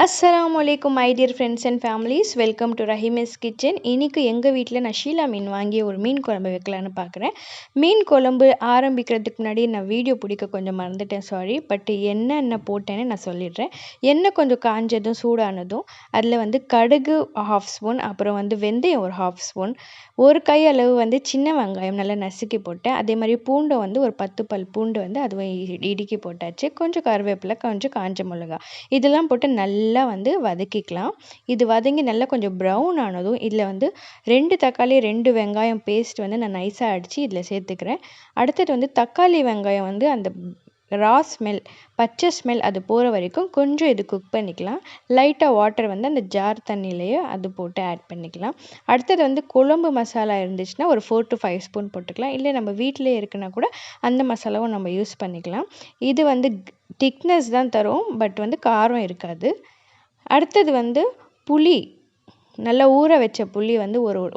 Assalamualaikum my dear friends and families, welcome to Rahimay's kitchen. இன்னைக்கு எங்க வீட்ல நான் ஷீலா மீன் வாங்கி ஒரு மீன் குழம்பு வைக்கலாம்னு பார்க்குறேன். மீன் குழம்பு ஆரம்பிக்கிறதுக்கு முன்னாடி நான் வீடியோ பிடிக்க கொஞ்சம் மறந்துட்டேன், சாரி. பட் என்னென்ன போட்டேன்னு நான் சொல்லிடுறேன். எண்ணெய் கொஞ்சம் காஞ்சதும் சூடானதும் அதில் கடுகு 1/2 ஸ்பூன், அப்புறம் வெந்தயம் ஒரு 1/2 ஸ்பூன், ஒரு கை அளவு சின்ன வெங்காயம் நல்லா நசுக்கி போட்டேன். அதே மாதிரி பூண்டை ஒரு 10 பல் பூண்டு அதுவும் இடுக்கி போட்டாச்சு. கொஞ்சம் கருவேப்பிலை, கொஞ்சம் காஞ்ச மிளகா, இதெல்லாம் போட்டு நல்லா வதக்கிக்கலாம். இது வதங்கி நல்லா கொஞ்சம் ப்ரௌன் ஆனதும் இதில் 2 தக்காளி 2 வெங்காயம் பேஸ்ட் நான் நைஸாக அடித்து இதில் சேர்த்துக்கிறேன். அடுத்தது தக்காளி வெங்காயம் அந்த ரா ஸ்மெல், பச்சை ஸ்மெல் அது போகிற வரைக்கும் கொஞ்சம் இது குக் பண்ணிக்கலாம். லைட்டாக வாட்டர் அந்த ஜார் தண்ணியிலையே அது போட்டு ஆட் பண்ணிக்கலாம். அடுத்தது குழம்பு மசாலா இருந்துச்சுன்னா ஒரு 4 to 5 ஸ்பூன் போட்டுக்கலாம். இல்லை நம்ம வீட்டிலே இருக்குன்னா கூட அந்த மசாலாவும் நம்ம யூஸ் பண்ணிக்கலாம். இது திக்னஸ் தான் தரும், பட் காரம் இருக்காது. அடுத்தது புளி, நல்லா ஊற வச்ச புளி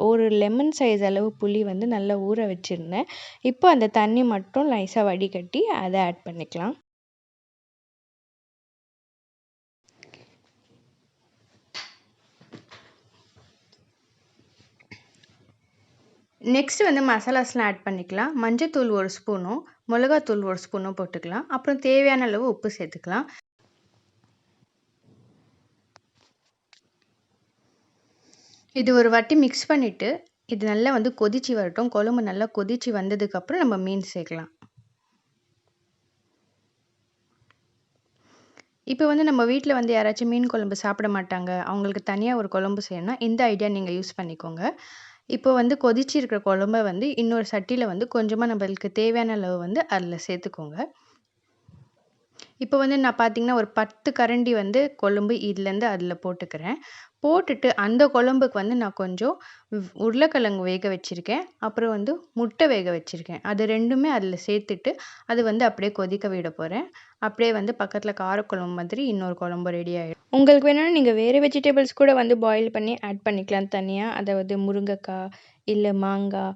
ஒரு லெமன் சைஸ் அளவு புளி நல்லா ஊற வச்சுருந்தேன். இப்போ அந்த தண்ணி மட்டும் நைஸாக வடிகட்டி அதை ஆட் பண்ணிக்கலாம். நெக்ஸ்ட் மசாலாஸ்லாம் ஆட் பண்ணிக்கலாம். மஞ்சத்தூள் 1 ஸ்பூனும் மிளகாத்தூள் 1 ஸ்பூனும் போட்டுக்கலாம். அப்புறம் தேவையான அளவு உப்பு சேர்த்துக்கலாம். இது ஒரு வாட்டி மிக்ஸ் பண்ணிவிட்டு இது நல்லா கொதிச்சு வரட்டும். குழம்பு நல்லா கொதிச்சு வந்ததுக்கப்புறம் நம்ம மீன் சேர்க்கலாம். இப்போ நம்ம வீட்டில் யாராச்சும் மீன் குழம்பு சாப்பிட மாட்டாங்க, அவங்களுக்கு தனியாக ஒரு குழம்பு செய்யணும்னா இந்த ஐடியா நீங்கள் யூஸ் பண்ணிக்கோங்க. இப்போ கொதிச்சு இருக்கிற குழம்ப இன்னொரு சட்டியில் கொஞ்சமாக நம்மளுக்கு தேவையான அளவு அதில் சேர்த்துக்கோங்க. இப்போ நான் பார்த்தீங்கன்னா ஒரு 10 கரண்டி கொழும்பு இதுலேருந்து அதில் போட்டுக்கிறேன். போட்டுட்டு அந்த குழம்புக்கு நான் கொஞ்சம் உருளைக்கிழங்கு வேக வச்சுருக்கேன். அப்புறம் முட்டை வேக வச்சுருக்கேன். அது 2மே அதில் சேர்த்துட்டு அது அப்படியே கொதிக்க விட போகிறேன். அப்படியே பக்கத்தில் காரக்குழம்பு மாதிரி இன்னொரு குழம்பு ரெடி ஆகிடும். உங்களுக்கு வேணும்னா நீங்கள் வேறு வெஜிடபிள்ஸ் கூட பாயில் பண்ணி ஆட் பண்ணிக்கலாம் தனியாக. அதாவது முருங்கைக்காய், இல்லை மாங்காய்,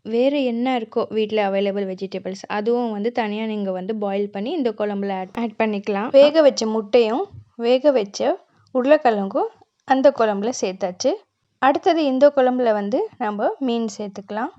வேறு என்ன இருக்கோ வீட்டில் அவைலபிள் வெஜிடபிள்ஸ் அதுவும் தனியாக நீங்கள் பாயில் பண்ணி இந்த குழம்புல ஆட் பண்ணிக்கலாம். வேக வச்ச முட்டையும் வேக வச்ச உருளைக்கிழங்கும் அந்த குழம்புல சேர்த்தாச்சு. அடுத்தது இந்த குழம்புல நம்ம மீன் சேர்த்துக்கலாம்.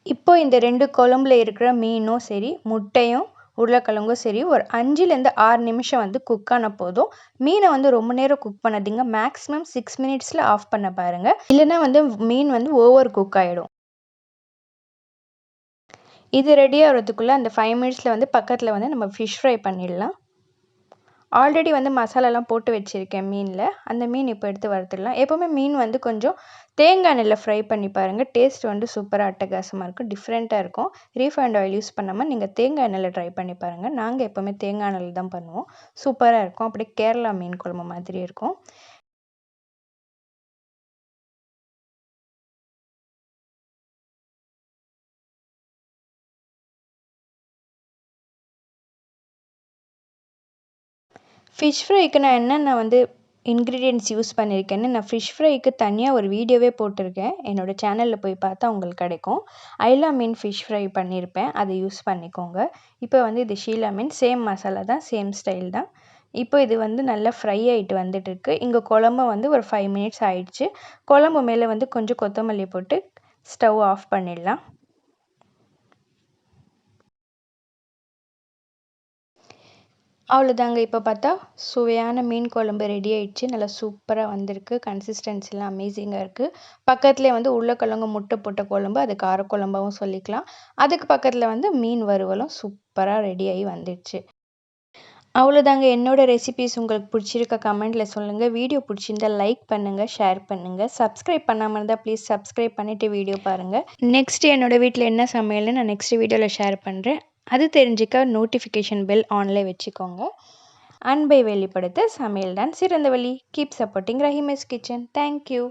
இப்போ இந்த 2 குழம்புல இருக்கிற மீனும் சரி, முட்டையும் உருளைக்கிழங்கும் சரி, ஒரு 5லேருந்து 6 நிமிஷம் குக் ஆன போதும். மீனை ரொம்ப நேரம் குக் பண்ணாதீங்க. மேக்ஸிமம் 6 மினிட்ஸில் ஆஃப் பண்ண பாருங்கள். இல்லைன்னா மீன் ஓவர் குக் ஆகிடும். இது ரெடி ஆகிறதுக்குள்ளே அந்த 5 மினிட்ஸில் பக்கத்தில் நம்ம ஃபிஷ் ஃப்ரை பண்ணிடலாம். ஆல்ரெடி மசாலாலாம் போட்டு வச்சுருக்கேன் மீனில். அந்த மீன் இப்போ எடுத்து வறுத்துடலாம். எப்போவுமே மீன் கொஞ்சம் தேங்காய் எண்ணெயில் ஃப்ரை பண்ணி பாருங்கள். டேஸ்ட் சூப்பராக அட்டகாசமாக இருக்கும், டிஃப்ரெண்ட்டாக இருக்கும். ரீஃபைண்ட் ஆயில் யூஸ் பண்ணாமல் நீங்கள் தேங்காய் எண்ணெயில் ட்ரை பண்ணி பாருங்கள். நாங்கள் எப்போவுமே தேங்காய் எண்ணெயில் தான் பண்ணுவோம். சூப்பராக இருக்கும். அப்படியே கேரளா மீன் குழம்பு மாதிரி இருக்கும். ஃபிஷ் ஃப்ரைக்கு நான் என்னென்ன இன்க்ரீடியன்ட்ஸ் யூஸ் பண்ணியிருக்கேன்னு நான் ஃபிஷ் ஃப்ரைக்கு தனியாக ஒரு வீடியோவே போட்டிருக்கேன். என்னோடய சேனலில் போய் பார்த்தா உங்களுக்கு கிடைக்கும். ஐலா மீன் ஃபிஷ் ஃப்ரை பண்ணியிருப்பேன், அதை யூஸ் பண்ணிக்கோங்க. இப்போ இது ஷீலா மீன், சேம் மசாலா தான், சேம் ஸ்டைல் தான். இப்போ இது நல்லா ஃப்ரை ஆகிட்டு வந்துட்டுருக்கு. இங்கே குழம்பு ஒரு 5 மினிட்ஸ் ஆகிடுச்சு. குழம்பு மேலே கொஞ்சம் கொத்தமல்லி போட்டு ஸ்டவ் ஆஃப் பண்ணிடலாம். அவ்வளோதாங்க. இப்போ பார்த்தா சுவையான மீன் குழம்பு ரெடி ஆகிடுச்சு. நல்லா சூப்பராக வந்திருக்கு. கன்சிஸ்டன்சிலாம் அமேசிங்காக இருக்குது. பக்கத்துலேயே உருளைக்கிழங்கு முட்டை போட்ட குழம்பு, அது காரக்குழம்பாகவும் சொல்லிக்கலாம். அதுக்கு பக்கத்தில் மீன் வறுவலும் சூப்பராக ரெடியாகி வந்துடுச்சு. அவ்வளோதாங்க. என்னோடய ரெசிபீஸ் உங்களுக்கு பிடிச்சிருக்க கமெண்ட்டில் சொல்லுங்கள். வீடியோ பிடிச்சிருந்தால் லைக் பண்ணுங்கள், ஷேர் பண்ணுங்கள். சப்ஸ்கிரைப் பண்ணாமல் இருந்தால் ப்ளீஸ் சப்ஸ்கிரைப் பண்ணிவிட்டு வீடியோ பாருங்கள். நெக்ஸ்ட் என்னோடய வீட்டில் என்ன சமையல்னு நான் நெக்ஸ்ட் வீடியோவில் ஷேர் பண்ணுறேன். அது தெரிஞ்சிக்க நோட்டிஃபிகேஷன் பெல் ஆனில் வச்சுக்கோங்க. அன்பை வெளிப்படுத்த சமையல் தான் சிறந்த வழி. Keep supporting Rahima's kitchen. Thank you.